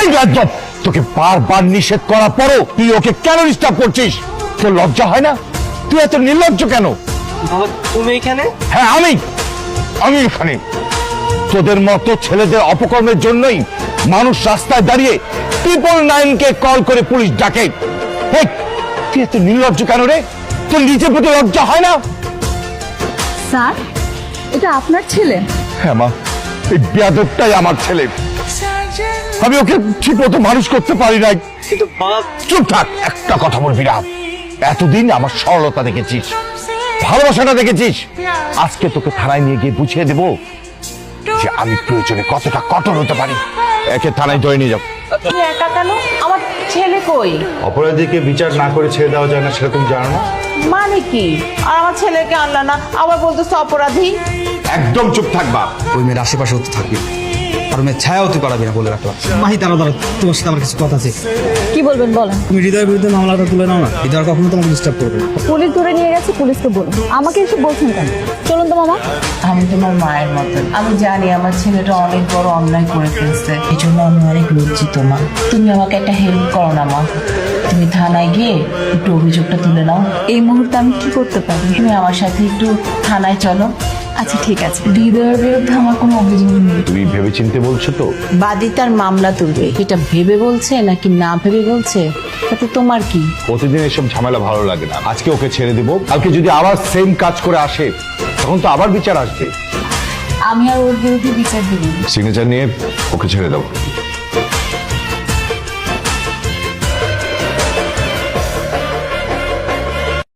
এই রাজ্জাব, তোকে বারবার নিষেধ করার পরও তুই ওকে কেন ডিস্টার্ব করছিস? তোর লজ্জা হয় না? তুই এত নির্লজ্জ কেন? বাবা তুমি এখানে? হ্যাঁ আমি এখানে। তোদের মতো ছেলেদের অপকর্মের জন্যই মানুষ রাস্তায় দাঁড়িয়ে 999-কে কল করে পুলিশ ডাকে। হেই, তুই এত নির্লজ্জ কেন রে? তোর নিজের প্রতি লজ্জা হয় না? স্যার, এটা আপনার ছেলে? হ্যাঁ মা, এই বেয়াদবটাই আমার ছেলে। আমি ওকে ঠিক মতো মানুষ করতে পারি নাই। কিন্তু বাবা। চুপ থাক, একটা কথা বলবি না। এতদিন আমার সরলতা দেখেছিস, ভালোবাসাটা দেখেছিস। আজকে তোকে থানায় নিয়ে গিয়ে বুঝিয়ে দেবো যে আমি প্রয়োজনে কতটা কঠোর হতে পারি। একে থানায় ধরে নিয়ে যাও। তুমি একা কেন? আমার ছেলে কই? অপরাধীকে বিচার না করে ছেড়ে দেওয়া যায় না, সেটা তুমি জানো না? মানে কি? আর আমার ছেলেকে আনলা না, আবার বলতেছো অপরাধী? একদম চুপ থাকবা। ওই মেয়ের আশেপাশে তো থাকবি, আর মেয়ের ছায়াও তুই পারাবি না বলে রাখলাম। মাহি, দাঁড়া দাঁড়া, তোমার সাথে আমার কিছু কথা আছে। কি বলবেন বলেন। তুমি হৃদয়ের বিরুদ্ধে মামলাটা তুলে নাও না, হৃদয় কখনো তোমাকে ডিস্টার্ব করবে না। পুলিশ ধরে নিয়ে গেছে, পুলিশকে বলুন। আমাকে এসে বলছেন কেন? চলুন তো মামা। আমি তোমার মায়ের মতন, আমি জানি আমার ছেলেটা অনেক বড় অন্যায় করে ফেলছে, এই জন্য আমি অনেক লজ্জিত মা। তুমি আমাকে একটা হেল্প করো না মা, তুমি থানায় গিয়ে একটু অভিযোগটা তুলে নাও। এই মুহূর্তে আমি কি করতে পারি? তুমি আমার সাথে একটু থানায় চলো। আচ্ছা ঠিক আছে। হৃদয়ের বিরুদ্ধে আমার কোনো অভিযোগ নেই। তুমি ভেবে চিনতে বলছো তো? বাদী তার মামলা তুলবে, এটা ভেবে বলছে নাকি না ভেবে বলছে তাতে তোমার কি? প্রতিদিন এসব ঝামেলা ভালো লাগে না। আজকে ওকে ছেড়ে দেবো, কালকে যদি আবার সেম কাজ করে আসে তখন তো আবার বিচার আসবে। আমি আর ওর বিরুদ্ধে বিচার দিব। সিগনেচার নিয়ে ওকে ছেড়ে দাও।